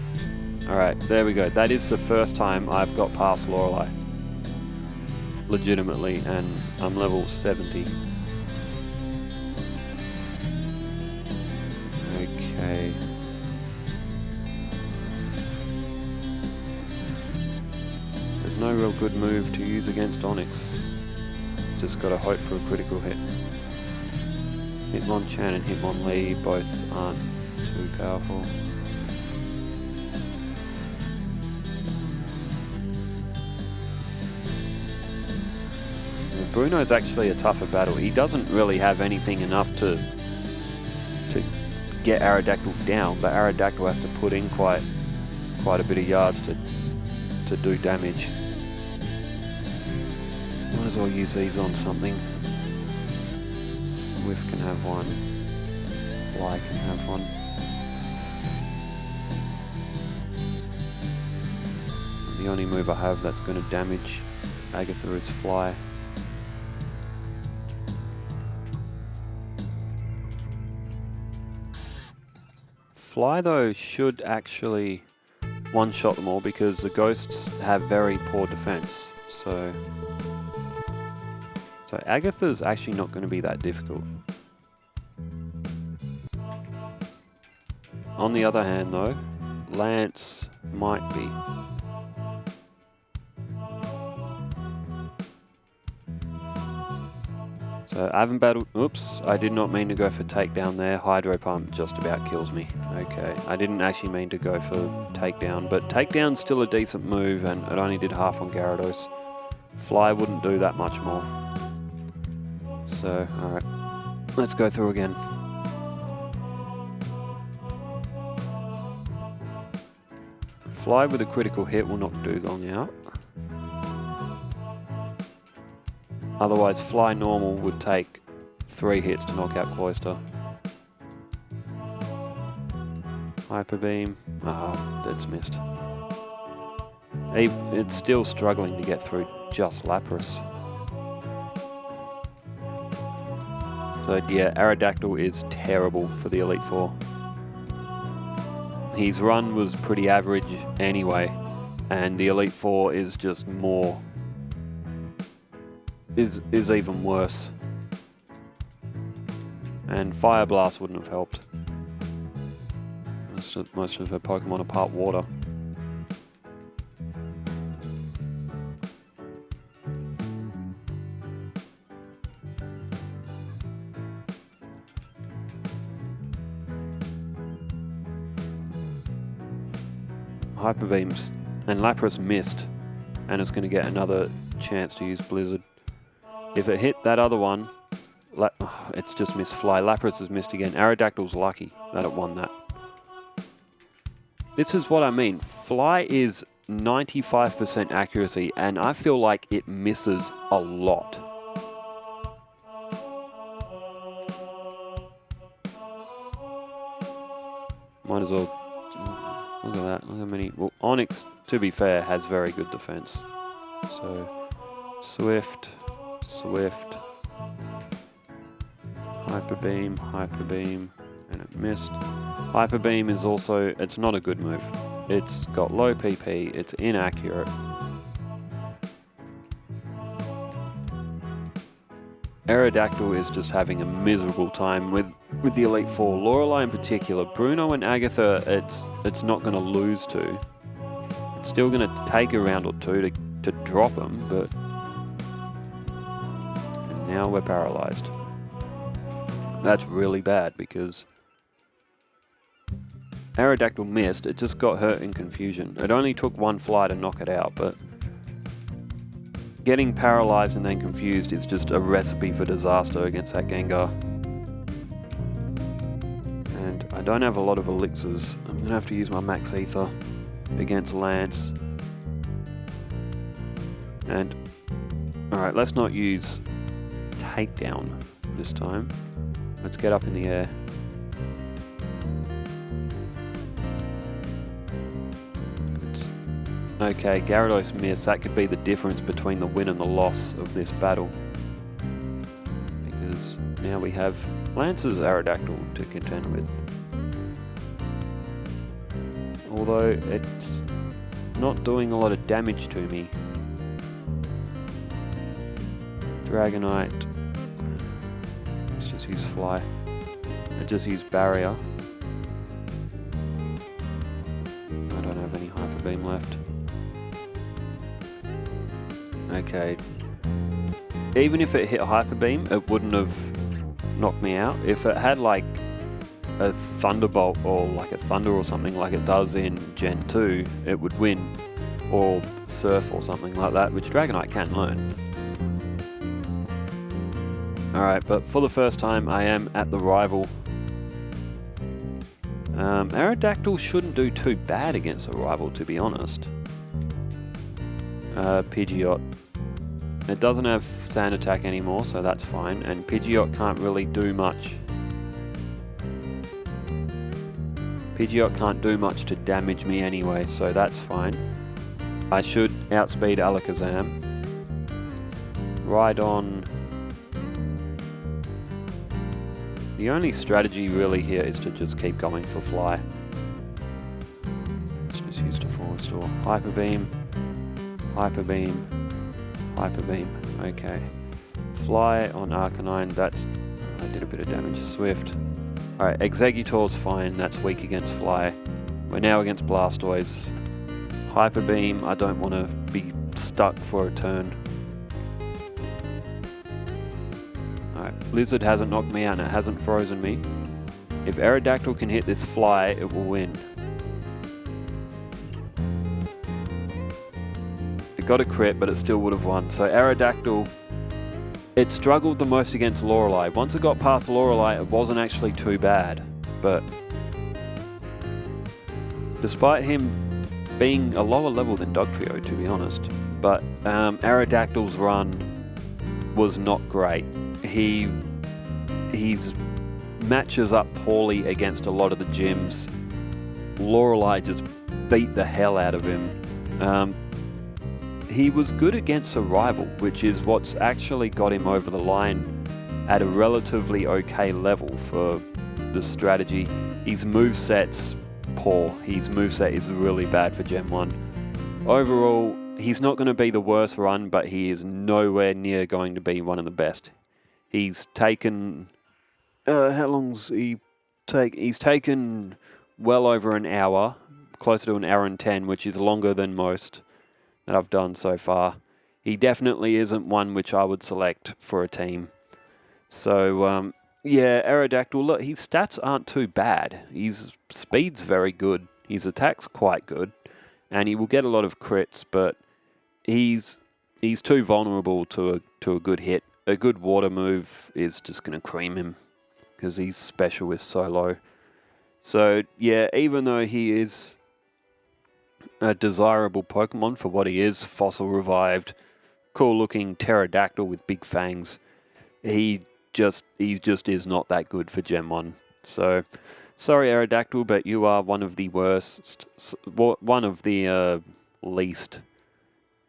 Alright, there we go. That is the first time I've got past Lorelei. Legitimately, and I'm level 70. Okay. There's no real good move to use against Onyx. Just gotta hope for a critical hit. Hitmonchan and Hitmonlee both aren't too powerful. Bruno's actually a tougher battle. He doesn't really have anything enough to get Aerodactyl down, but Aerodactyl has to put in quite a bit of yards to do damage. Might as well use these on something. Swift can have one. Fly can have one. The only move I have that's going to damage Agatha is Fly. Fly though should actually one-shot them all because the ghosts have very poor defense. So Agatha's actually not going to be that difficult. On the other hand though, Lance might be. So I haven't battled, oops, I did not mean to go for takedown there. Hydro Pump just about kills me. Okay, I didn't actually mean to go for takedown, but takedown's still a decent move and it only did half on Gyarados. Fly wouldn't do that much more. So, alright, let's go through again. Fly with a critical hit will knock Dugong out. Otherwise, Fly normal would take 3 hits to knock out Cloister. Hyper Beam. That's missed. It's still struggling to get through just Lapras. So yeah, Aerodactyl is terrible for the Elite Four. His run was pretty average anyway, and the Elite Four is just more... is even worse. And Fire Blast wouldn't have helped. Most of her Pokemon are part water. Hyper Beams, and Lapras missed, and it's going to get another chance to use Blizzard. If it hit that other one, it's just missed Fly. Lapras has missed again. Aerodactyl's lucky that it won that. This is what I mean. Fly is 95% accuracy, and I feel like it misses a lot. Might as well... Look at that. Look how many... Well, Onyx, to be fair, has very good defense. So, Swift... Swift. Hyper Beam, and it missed. Hyper Beam is also, it's not a good move. It's got low PP, it's inaccurate. Aerodactyl is just having a miserable time with the Elite Four. Lorelei in particular. Bruno and Agatha, it's not going to lose to. It's still going to take a round or two to drop them, but... And now we're paralyzed. That's really bad because Aerodactyl missed. It just got hurt in confusion. It only took one fly to knock it out, but getting paralyzed and then confused is just a recipe for disaster against that Gengar. And I don't have a lot of elixirs. I'm going to have to use my Max Ether against Lance. And, alright, let's not use Takedown this time. Let's get up in the air. Okay, Gyarados missed. That could be the difference between the win and the loss of this battle. Because now we have Lance's Aerodactyl to contend with. Although it's not doing a lot of damage to me. Dragonite. Let's just use Fly. I just use Barrier. I don't have any Hyper Beam left. Okay. Even if it hit Hyper Beam, it wouldn't have knocked me out. If it had like a Thunderbolt or like a Thunder or something like it does in Gen 2, it would win. Or Surf or something like that, which Dragonite can learn. Alright, but for the first time I am at the rival. Aerodactyl shouldn't do too bad against a rival, to be honest. Pidgeot. It doesn't have Sand Attack anymore, so that's fine, and Pidgeot can't really do much. Pidgeot can't do much to damage me anyway, so that's fine. I should outspeed Alakazam. Rhydon. The only strategy really here is to just keep going for Fly. Let's just use the Full Restore. Hyper Beam. Hyper Beam. Hyper Beam. Okay. Fly on Arcanine. That's... I did a bit of damage. Swift. Alright, Exeggutor's fine. That's weak against Fly. We're now against Blastoise. Hyper Beam. I don't want to be stuck for a turn. Alright, Blizzard hasn't knocked me out and it hasn't frozen me. If Aerodactyl can hit this Fly, it will win. It got a crit, but it still would have won. So Aerodactyl, it struggled the most against Lorelei. Once it got past Lorelei, it wasn't actually too bad. But despite him being a lower level than Dugtrio, to be honest, but Aerodactyl's run was not great. He's matches up poorly against a lot of the gyms. Lorelei just beat the hell out of him. He was good against a rival, which is what's actually got him over the line at a relatively okay level for the strategy. His moveset's poor. His moveset is really bad for Gen 1. Overall, he's not going to be the worst run, but he is nowhere near going to be one of the best. He's taken... how long's he take? He's taken well over an hour, closer to an hour and 10, which is longer than most that I've done so far. He definitely isn't one which I would select for a team. So, yeah, Aerodactyl, look, his stats aren't too bad. His speed's very good. His attack's quite good. And he will get a lot of crits, but he's too vulnerable to a good hit. A good water move is just going to cream him because his special is so low. So, yeah, even though he is a desirable Pokemon for what he is, fossil revived, cool looking pterodactyl with big fangs, he just is not that good for Gen 1. So, sorry Aerodactyl, but you are one of the worst, one of the least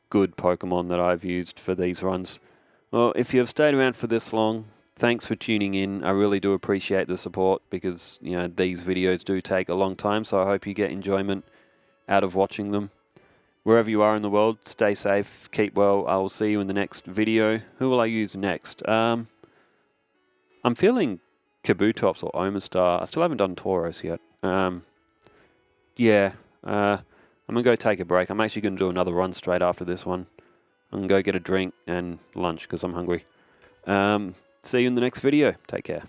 good Pokemon that I've used for these runs. Well, if you've stayed around for this long, thanks for tuning in. I really do appreciate the support because, you know, these videos do take a long time, so I hope you get enjoyment out of watching them. Wherever you are in the world, stay safe, keep well. I will see you in the next video. Who will I use next? I'm feeling Kabutops or Omastar. I still haven't done Tauros yet. Yeah, I'm going to go take a break. I'm actually going to do another run straight after this one. I'm going to go get a drink and lunch because I'm hungry. See you in the next video. Take care.